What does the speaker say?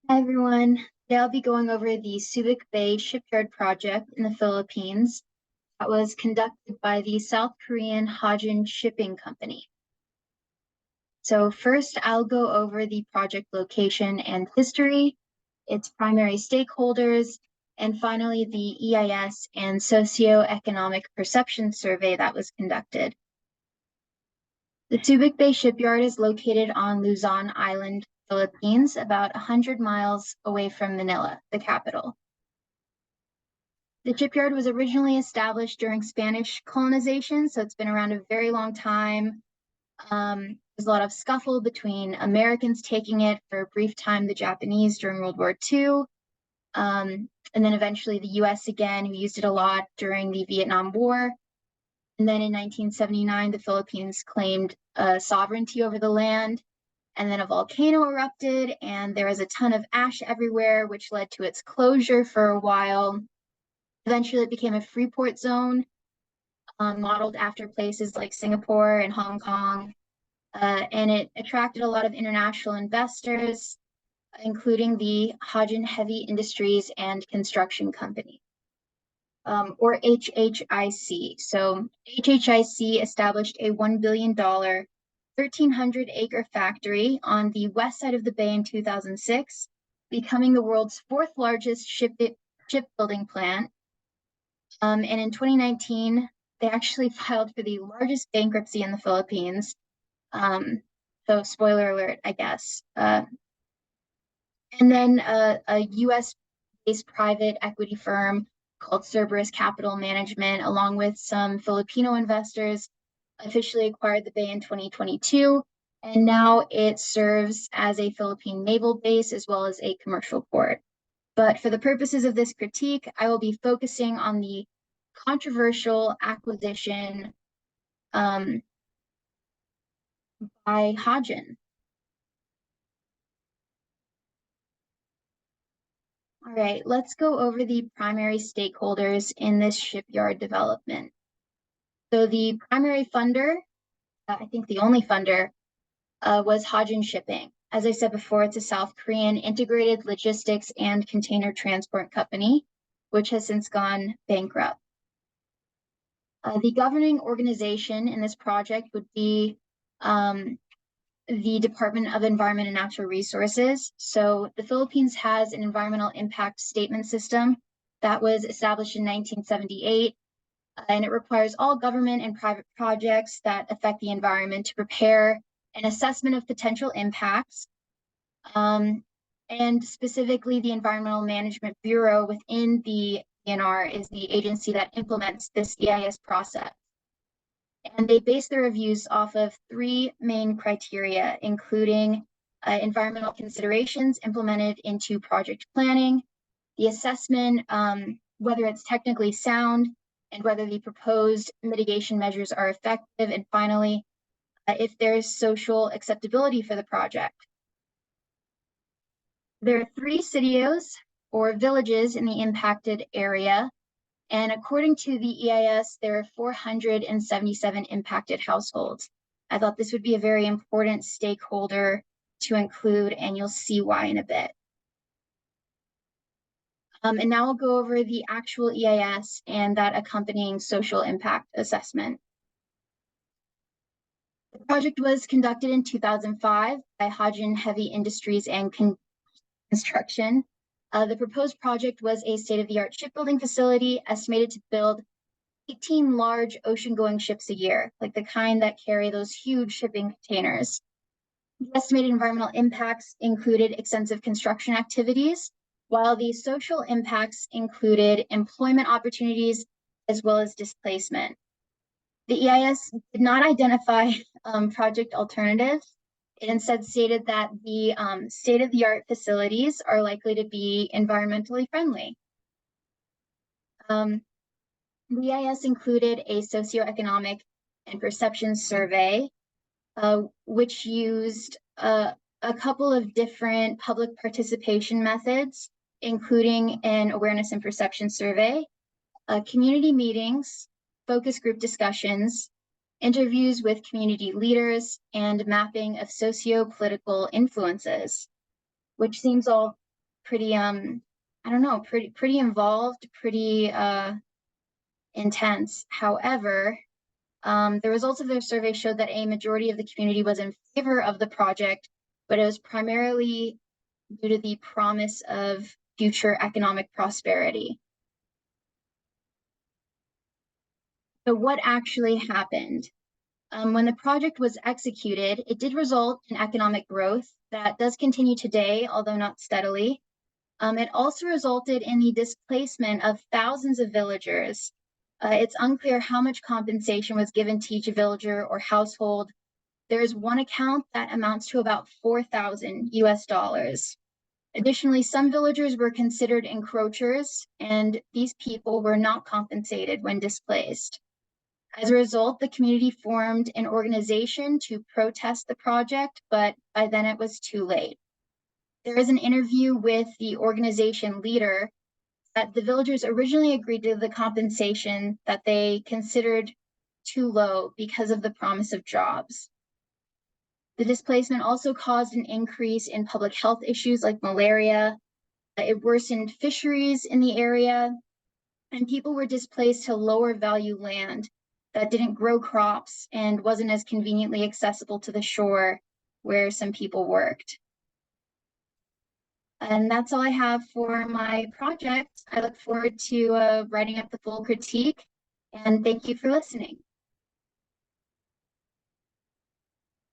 Hi everyone. Today I'll be going over the Subic Bay Shipyard project in the Philippines that was conducted by the South Korean Hajin Shipping Company. So first I'll go over the project location and history, its primary stakeholders, and finally the EIS and socioeconomic perception survey that was conducted. The Subic Bay Shipyard is located on Luzon Island, Philippines, about 100 miles away from Manila, the capital. The shipyard was originally established during Spanish colonization, so it's been around a very long time. There's a lot of scuffle between Americans taking it for a brief time, the Japanese during World War II, and then eventually the US again, who used it a lot during the Vietnam War. And then in 1979, the Philippines claimed sovereignty over the land. And then a volcano erupted, and there was a ton of ash everywhere, which led to its closure for a while. Eventually, it became a free port zone, modeled after places like Singapore and Hong Kong. And it attracted a lot of international investors, including the Hajin Heavy Industries and Construction Company, or HHIC. So HHIC established a $1 billion 1,300-acre factory on the west side of the bay in 2006, becoming the world's fourth largest shipbuilding plant. And in 2019, they actually filed for the largest bankruptcy in the Philippines. So spoiler alert, I guess. And then a US-based private equity firm called Cerberus Capital Management, along with some Filipino investors, officially acquired the bay in 2022, and now it serves as a Philippine naval base as well as a commercial port. But for the purposes of this critique, I will be focusing on the controversial acquisition by Hajin. All right, let's go over the primary stakeholders in this shipyard development. So the primary funder, I think the only funder, was Hajin Shipping. As I said before, it's a South Korean integrated logistics and container transport company, which has since gone bankrupt. The governing organization in this project would be the Department of Environment and Natural Resources. So the Philippines has an environmental impact statement system that was established in 1978, and it requires all government and private projects that affect the environment to prepare an assessment of potential impacts. And specifically, the Environmental Management Bureau within the DNR is the agency that implements this EIS process. And they base their reviews off of three main criteria, including environmental considerations implemented into project planning, the assessment, whether it's technically sound, and whether the proposed mitigation measures are effective, and finally, if there's social acceptability for the project. There are 3 sitios or villages in the impacted area, and according to the EIS, there are 477 impacted households. I thought this would be a very important stakeholder to include, and you'll see why in a bit. And now I'll go over the actual EIS and that accompanying social impact assessment. The project was conducted in 2005 by Hajin Heavy Industries and Construction. The proposed project was a state-of-the-art shipbuilding facility estimated to build 18 large ocean-going ships a year, like the kind that carry those huge shipping containers. The estimated environmental impacts included extensive construction activities, while the social impacts included employment opportunities as well as displacement. The EIS did not identify project alternatives. It instead stated that the state-of-the-art facilities are likely to be environmentally friendly. The EIS included a socioeconomic and perception survey, which used a couple of different public participation methods, including an awareness and perception survey, community meetings, focus group discussions, interviews with community leaders, and mapping of socio-political influences, which seems all pretty I don't know, pretty involved, pretty intense. However, the results of their survey showed that a majority of the community was in favor of the project, but it was primarily due to the promise of future economic prosperity. So what actually happened? When the project was executed, it did result in economic growth that does continue today, although not steadily. It also resulted in the displacement of thousands of villagers. It's unclear how much compensation was given to each villager or household. There is one account that amounts to about 4,000 US dollars. Additionally, some villagers were considered encroachers, and these people were not compensated when displaced. As a result, the community formed an organization to protest the project, but by then it was too late. There is an interview with the organization leader that the villagers originally agreed to the compensation that they considered too low because of the promise of jobs. The displacement also caused an increase in public health issues like malaria. It worsened fisheries in the area, and people were displaced to lower value land that didn't grow crops and wasn't as conveniently accessible to the shore where some people worked. And that's all I have for my project. I look forward to writing up the full critique, and thank you for listening.